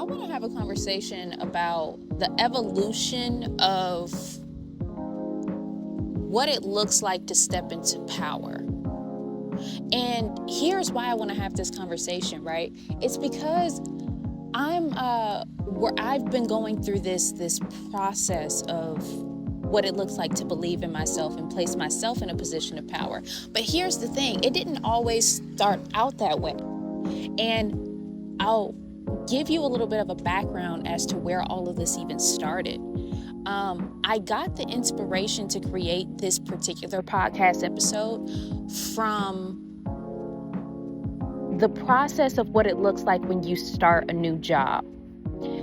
I want to have a conversation about the evolution of what it looks like to step into power. And here's why I want to have this conversation, right? It's because I've been going through this process of what it looks like to believe in myself and place myself in a position of power. But here's the thing, it didn't always start out that way. And I'll give you a little bit of a background as to where all of this even started. I got the inspiration to create this particular podcast episode from the process of what it looks like when you start a new job.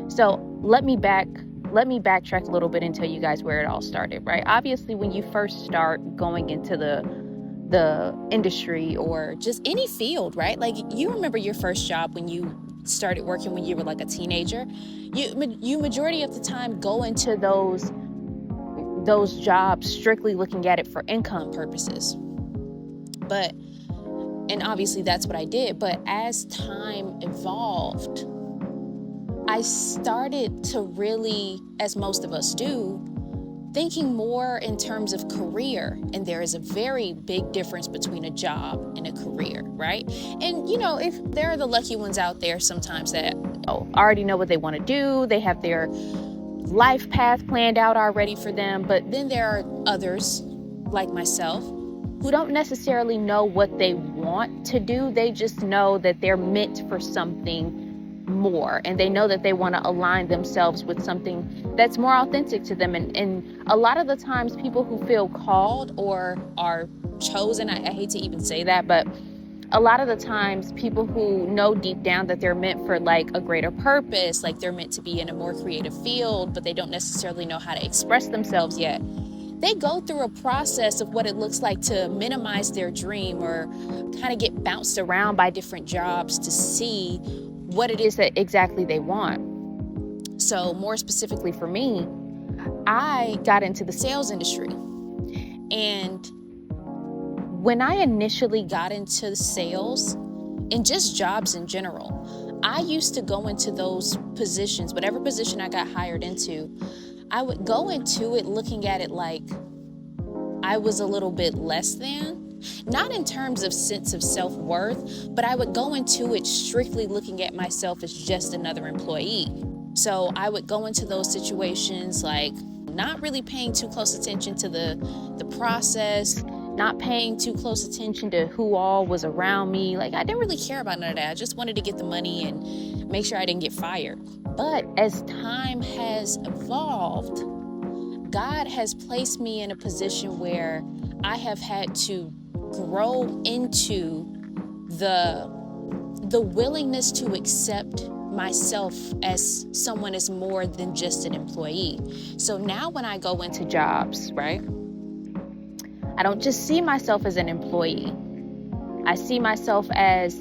So let me backtrack a little bit and tell you guys where it all started, right? Obviously, when you first start going into the industry or just any field, right? Like, you remember your first job when you started working when you were like a teenager. You majority of the time go into those jobs strictly looking at it for income purposes. And obviously that's what I did. But as time evolved, I started to really, as most of us do, thinking more in terms of career. And there is a very big difference between a job and a career, right? And, if there are the lucky ones out there sometimes that already know what they want to do, they have their life path planned out already for them. But then there are others, like myself, who don't necessarily know what they want to do. They just know that they're meant for something more, and they know that they want to align themselves with something that's more authentic to them. And a lot of the times people who feel called or are chosen, I hate to even say that, but a lot of the times people who know deep down that they're meant for like a greater purpose, like they're meant to be in a more creative field, but they don't necessarily know how to express themselves yet. They go through a process of what it looks like to minimize their dream or kind of get bounced around by different jobs to see what it is that exactly they want. So more specifically for me, I got into the sales industry. And when I initially got into sales and just jobs in general, I used to go into those positions, whatever position I got hired into, I would go into it looking at it like I was a little bit less than, not in terms of sense of self-worth, but I would go into it strictly looking at myself as just another employee. So I would go into those situations like not really paying too close attention to the process, not paying too close attention to who all was around me. Like, I didn't really care about none of that. I just wanted to get the money and make sure I didn't get fired. But as time has evolved, God has placed me in a position where I have had to grow into the willingness to accept myself as someone is more than just an employee. So now when I go into jobs, right, I don't just see myself as an employee. I see myself as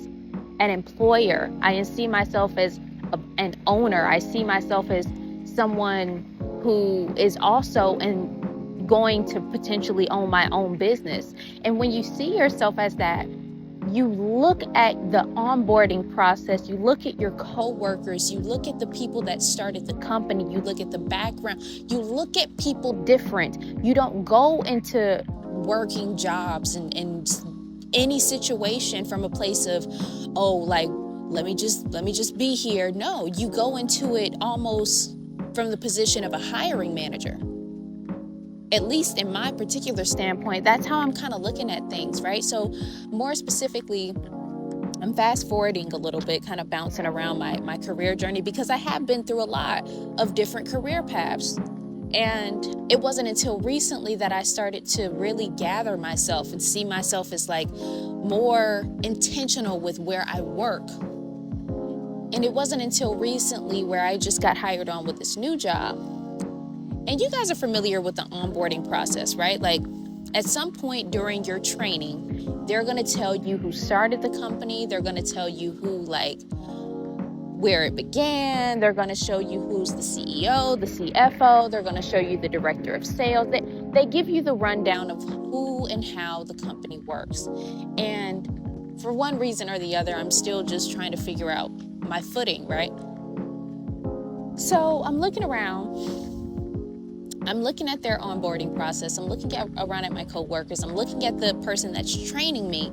an employer. I see myself as an owner. I see myself as someone who is also going to potentially own my own business. And when you see yourself as that, you look at the onboarding process, you look at your coworkers, you look at the people that started the company, you look at the background, you look at people different. You don't go into working jobs and any situation from a place of, let me just be here. No, you go into it almost from the position of a hiring manager. At least in my particular standpoint, that's how I'm kind of looking at things, right? So more specifically, I'm fast forwarding a little bit, kind of bouncing around my career journey, because I have been through a lot of different career paths. And it wasn't until recently that I started to really gather myself and see myself as like more intentional with where I work. And it wasn't until recently where I just got hired on with this new job. And you guys are familiar with the onboarding process, right? Like, at some point during your training, they're going to tell you who started the company. They're going to tell you where it began. They're going to show you who's the CEO, the CFO. They're going to show you the director of sales. They give you the rundown of who and how the company works. And for one reason or the other, I'm still just trying to figure out my footing, right? So I'm looking around. I'm looking at their onboarding process. I'm looking around at my coworkers. I'm looking at the person that's training me.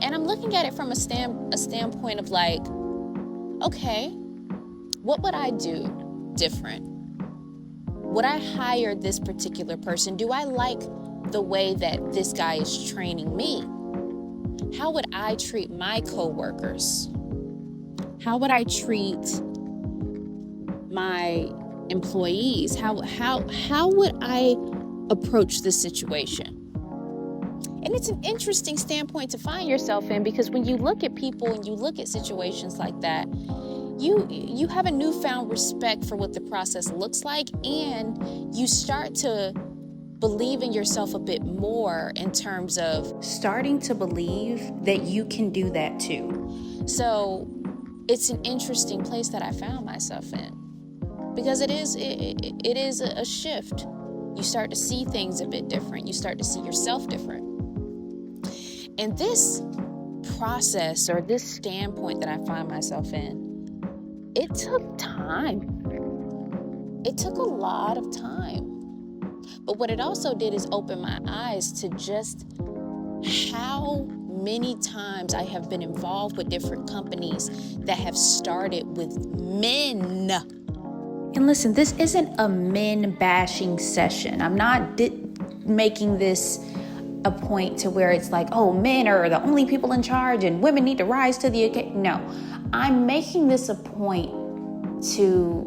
And I'm looking at it from a standpoint of like, okay, what would I do different? Would I hire this particular person? Do I like the way that this guy is training me? How would I treat my coworkers? How would I treat my employees? How would I approach this situation? And it's an interesting standpoint to find yourself in, because when you look at people and you look at situations like that, you have a newfound respect for what the process looks like, and you start to believe in yourself a bit more in terms of starting to believe that you can do that too. So it's an interesting place that I found myself in, because it is a shift. You start to see things a bit different. You start to see yourself different. And this process, or this standpoint that I find myself in, it took time. It took a lot of time. But what it also did is open my eyes to just how many times I have been involved with different companies that have started with men. And listen, this isn't a men bashing session. I'm not making this a point to where it's like, oh, men are the only people in charge and women need to rise to the occasion. No, I'm making this a point to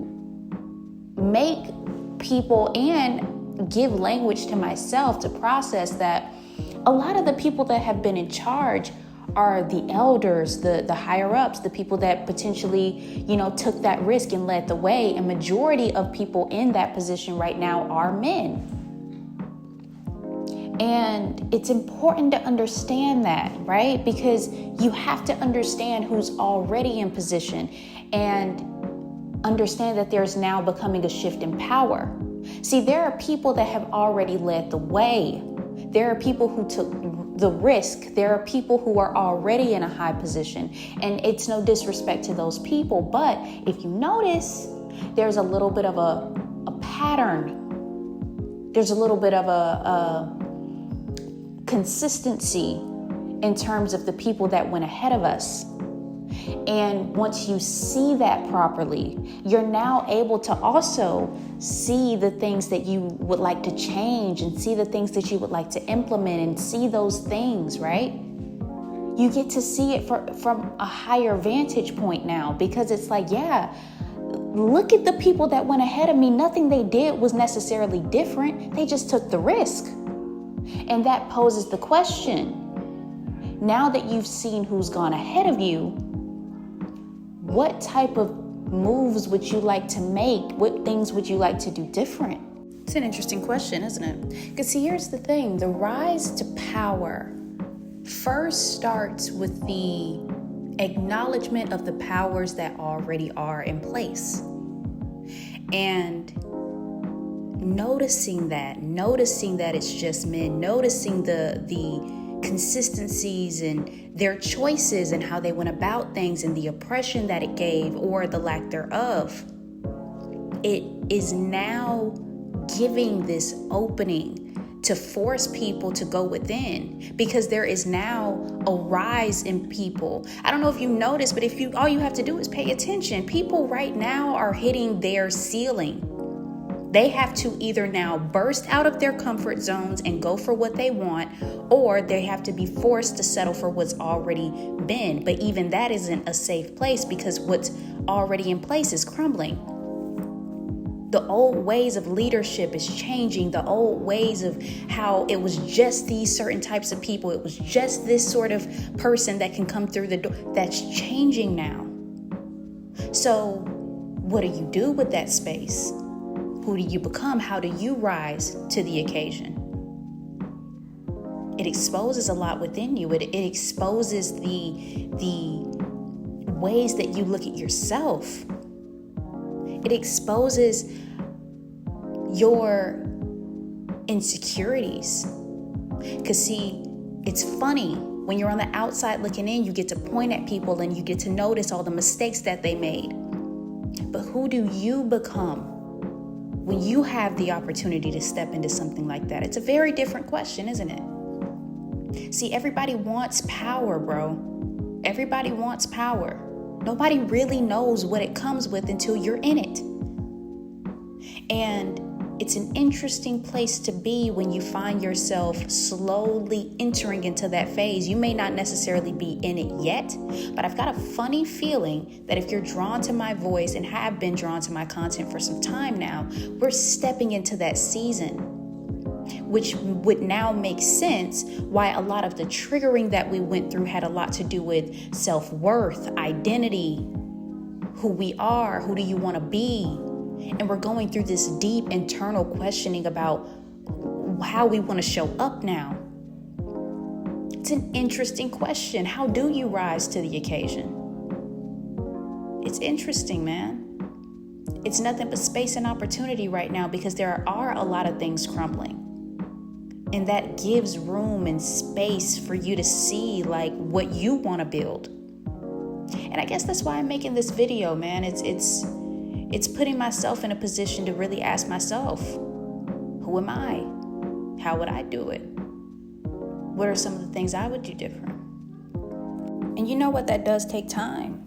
make people and give language to myself to process that a lot of the people that have been in charge are the elders, the higher ups, the people that potentially, took that risk and led the way. A majority of people in that position right now are men. And it's important to understand that, right? Because you have to understand who's already in position and understand that there's now becoming a shift in power. See, there are people that have already led the way. There are people who took the risk. There are people who are already in a high position. And it's no disrespect to those people. But if you notice, there's a little bit of a pattern. There's a little bit of a consistency in terms of the people that went ahead of us. And once you see that properly, you're now able to also see the things that you would like to change and see the things that you would like to implement and see those things, right? You get to see it from a higher vantage point now, because it's like, yeah, look at the people that went ahead of me. Nothing they did was necessarily different. They just took the risk. And that poses the question, now that you've seen who's gone ahead of you, what type of moves would you like to make? What things would you like to do different? It's an interesting question, isn't it? Because see, here's the thing. The rise to power first starts with the acknowledgement of the powers that already are in place. And noticing that it's just men, noticing the consistencies and their choices and how they went about things and the oppression that it gave or the lack thereof, it is now giving this opening to force people to go within, because there is now a rise in people. I don't know if you noticed, but all you have to do is pay attention. People right now are hitting their ceiling. They have to either now burst out of their comfort zones and go for what they want, or they have to be forced to settle for what's already been. But even that isn't a safe place, because what's already in place is crumbling. The old ways of leadership is changing. The old ways of how it was just these certain types of people, it was just this sort of person that can come through the door, that's changing now. So what do you do with that space? Who do you become? How do you rise to the occasion? It exposes a lot within you. It exposes the ways that you look at yourself. It exposes your insecurities. Because see, it's funny. When you're on the outside looking in, you get to point at people and you get to notice all the mistakes that they made. But who do you become when you have the opportunity to step into something like that? It's a very different question, isn't it? See, everybody wants power, bro. Everybody wants power. Nobody really knows what it comes with until you're in it. And it's an interesting place to be when you find yourself slowly entering into that phase. You may not necessarily be in it yet, but I've got a funny feeling that if you're drawn to my voice and have been drawn to my content for some time now, we're stepping into that season, which would now make sense why a lot of the triggering that we went through had a lot to do with self-worth, identity, who we are, who do you want to be? And we're going through this deep internal questioning about how we want to show up now. It's an interesting question. How do you rise to the occasion? It's interesting, man. It's nothing but space and opportunity right now because there are a lot of things crumbling. And that gives room and space for you to see like what you want to build. And I guess that's why I'm making this video, man. It's putting myself in a position to really ask myself, who am I? How would I do it? What are some of the things I would do different? And you know what? That does take time.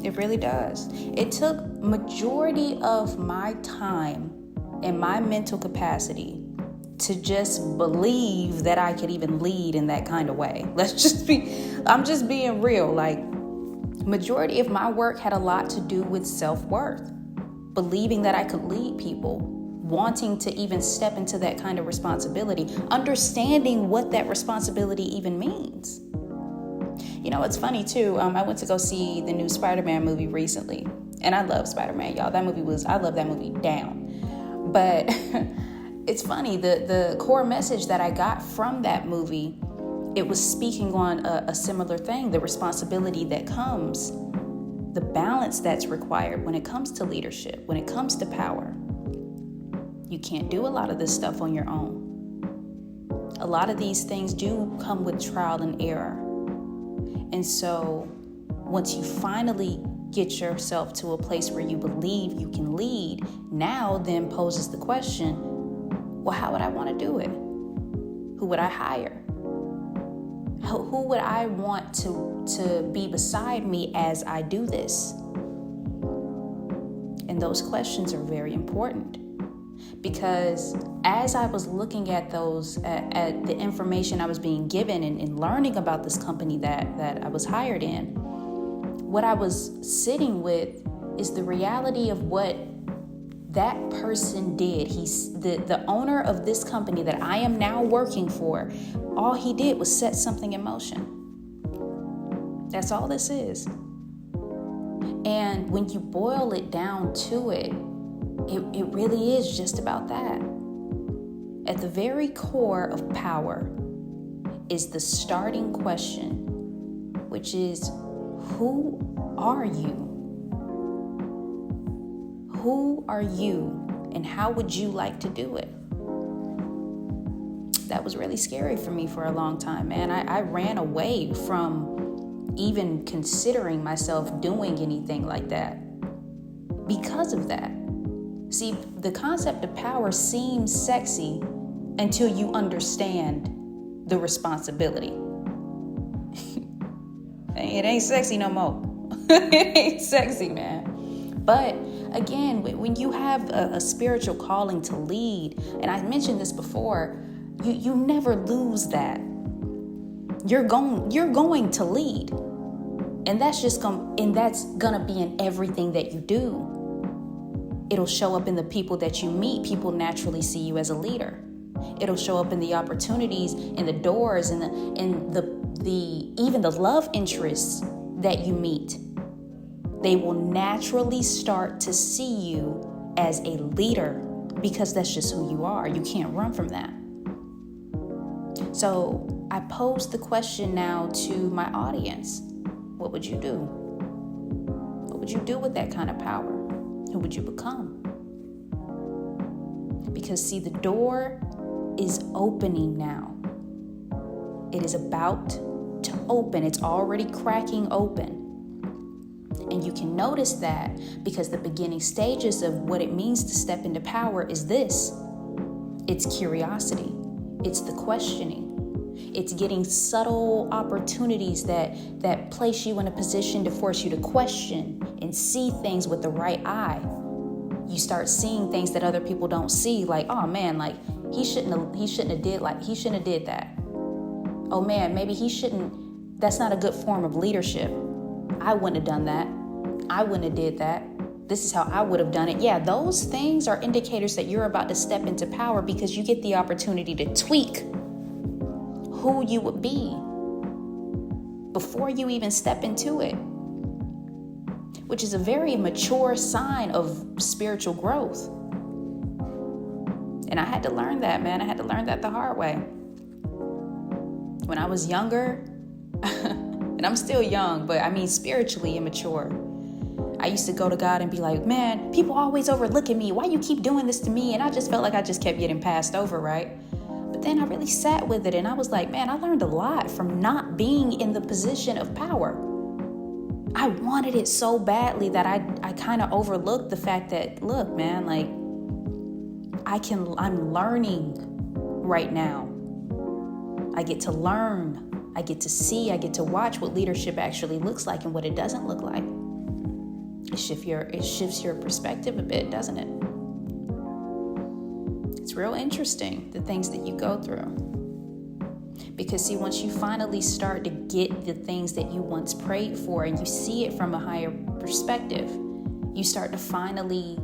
It really does. It took majority of my time and my mental capacity to just believe that I could even lead in that kind of way. I'm just being real. Like, majority of my work had a lot to do with self-worth, believing that I could lead people, wanting to even step into that kind of responsibility, understanding what that responsibility even means. You know, it's funny too. I went to go see the new Spider-Man movie recently, and I love Spider-Man, y'all. I love that movie down. But it's funny, the core message that I got from that movie, it was speaking on a similar thing, the responsibility that comes, the balance that's required when it comes to leadership, when it comes to power. You can't do a lot of this stuff on your own. A lot of these things do come with trial and error. And so once you finally get yourself to a place where you believe you can lead, now then poses the question, well, how would I want to do it? Who would I hire? Who would I want to be beside me as I do this? And those questions are very important because as I was looking at at the information I was being given and learning about this company that I was hired in, what I was sitting with is the reality of what that person did. He's the owner of this company that I am now working for. All he did was set something in motion. That's all this is. And when you boil it down to it really is just about that. At the very core of power is the starting question, which is, who are you? Who are you and how would you like to do it? That was really scary for me for a long time, man. I ran away from even considering myself doing anything like that because of that. See, the concept of power seems sexy until you understand the responsibility. It ain't sexy no more. It ain't sexy, man. But again, when you have a spiritual calling to lead, and I mentioned this before, you never lose that. You're going to lead, and that's gonna be in everything that you do. It'll show up in the people that you meet. People naturally see you as a leader. It'll show up in the opportunities, in the doors, and even the love interests that you meet. They will naturally start to see you as a leader because that's just who you are. You can't run from that. So I pose the question now to my audience. What would you do? What would you do with that kind of power? Who would you become? Because see, the door is opening now. It is about to open. It's already cracking open. And you can notice that because the beginning stages of what it means to step into power is this. It's curiosity. It's the questioning. It's getting subtle opportunities that place you in a position to force you to question and see things with the right eye. You start seeing things that other people don't see, like, oh man, like he shouldn't have did that. Oh man, maybe that's not a good form of leadership. I wouldn't have done that. I wouldn't have did that. This is how I would have done it. Yeah, those things are indicators that you're about to step into power because you get the opportunity to tweak who you would be before you even step into it, which is a very mature sign of spiritual growth. And I had to learn that, man. I had to learn that the hard way. When I was younger, and I'm still young, but I mean spiritually immature, I used to go to God and be like, man, people always overlooking me. Why you keep doing this to me? And I just felt like I just kept getting passed over, right? But then I really sat with it and I was like, man, I learned a lot from not being in the position of power. I wanted it so badly that I kind of overlooked the fact that, look, man, like I'm learning right now. I get to learn. I get to see. I get to watch what leadership actually looks like and what it doesn't look like. It shifts your perspective a bit, doesn't it? It's real interesting, the things that you go through. Because see, once you finally start to get the things that you once prayed for and you see it from a higher perspective, you start to finally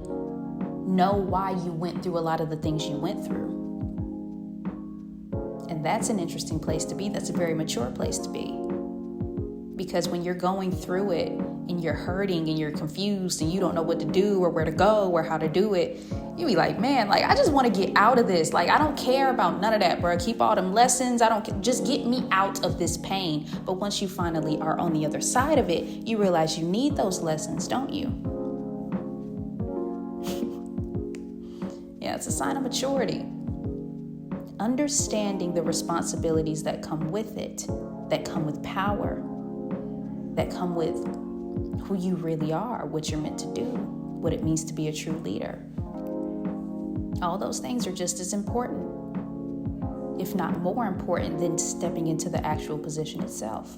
know why you went through a lot of the things you went through. And that's an interesting place to be. That's a very mature place to be. Because when you're going through it and you're hurting and you're confused and you don't know what to do or where to go or how to do it, you be like, man, like, I just want to get out of this. Like, I don't care about none of that, bro. Keep all them lessons. Just get me out of this pain. But once you finally are on the other side of it, you realize you need those lessons, don't you? Yeah, it's a sign of maturity. Understanding the responsibilities that come with it, that come with power, that come with who you really are, what you're meant to do, what it means to be a true leader. All those things are just as important, if not more important, than stepping into the actual position itself.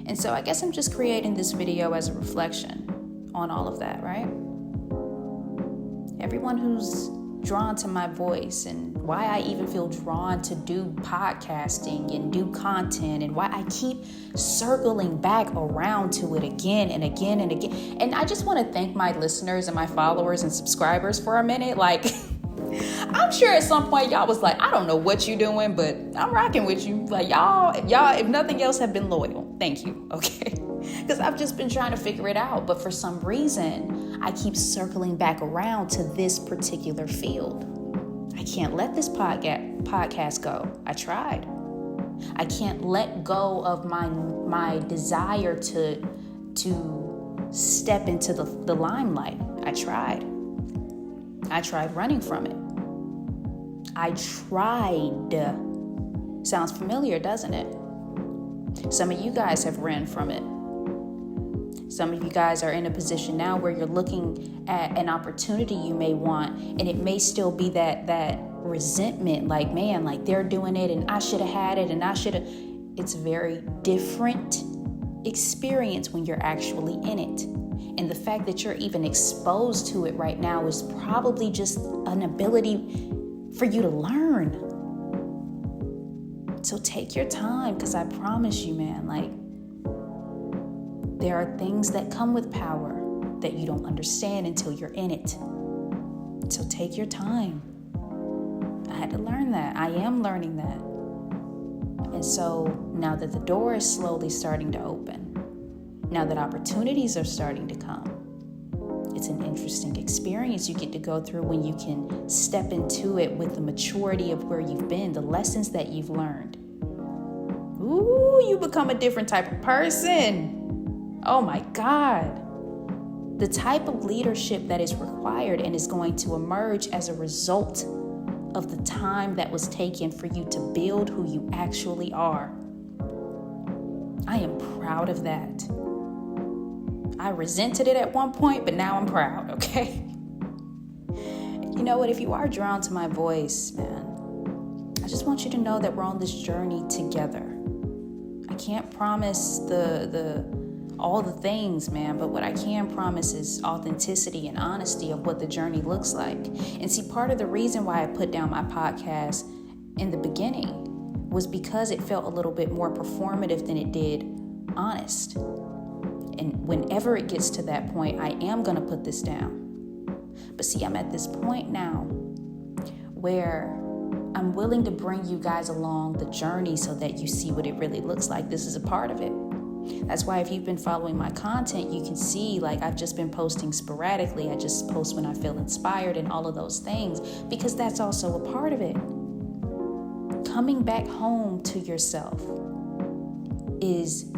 And so I guess I'm just creating this video as a reflection on all of that, right? Everyone who's drawn to my voice and why I even feel drawn to do podcasting and do content and why I keep circling back around to it again and again and again. And I just want to thank my listeners and my followers and subscribers for a minute. Like, I'm sure at some point y'all was like, I don't know what you're doing, but I'm rocking with you. Like, y'all, if nothing else, have been loyal. Thank you. Okay. Because I've just been trying to figure it out. But for some reason, I keep circling back around to this particular field. I can't let this podcast go. I tried. I can't let go of my desire to step into the limelight. I tried running from it. I tried. Sounds familiar, doesn't it? Some of you guys have ran from it. Some of you guys are in a position now where you're looking at an opportunity you may want, and it may still be that resentment, like, man, like they're doing it and I should have had it and I should have. It's a very different experience when you're actually in it. And the fact that you're even exposed to it right now is probably just an ability for you to learn. So take your time, because I promise you, man, like, there are things that come with power that you don't understand until you're in it. So take your time. I had to learn that. I am learning that. And so now that the door is slowly starting to open, now that opportunities are starting to come, it's an interesting experience you get to go through when you can step into it with the maturity of where you've been, the lessons that you've learned. Ooh, you become a different type of person. Oh my God. The type of leadership that is required and is going to emerge as a result of the time that was taken for you to build who you actually are. I am proud of that. I resented it at one point, but now I'm proud, okay? You know what? If you are drawn to my voice, man, I just want you to know that we're on this journey together. I can't promise all the things, man, but what I can promise is authenticity and honesty of what the journey looks like. And see, part of the reason why I put down my podcast in the beginning was because it felt a little bit more performative than it did honest. And whenever it gets to that point, I am going to put this down. But see, I'm at this point now where I'm willing to bring you guys along the journey so that you see what it really looks like. This is a part of it. That's why if you've been following my content, you can see like I've just been posting sporadically. I just post when I feel inspired and all of those things, because that's also a part of it. Coming back home to yourself is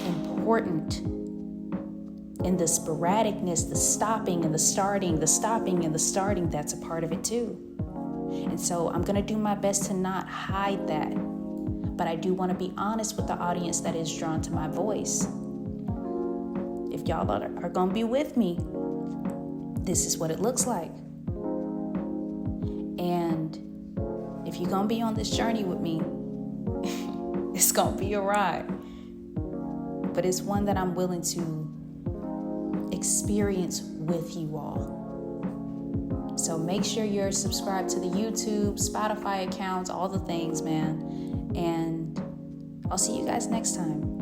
important. And the sporadicness, the stopping and the starting, the stopping and the starting, that's a part of it too. And so I'm going to do my best to not hide that. But I do want to be honest with the audience that is drawn to my voice. If y'all are going to be with me, this is what it looks like. And if you're going to be on this journey with me, it's going to be a ride. But it's one that I'm willing to experience with you all. So make sure you're subscribed to the YouTube, Spotify accounts, all the things, man. And I'll see you guys next time.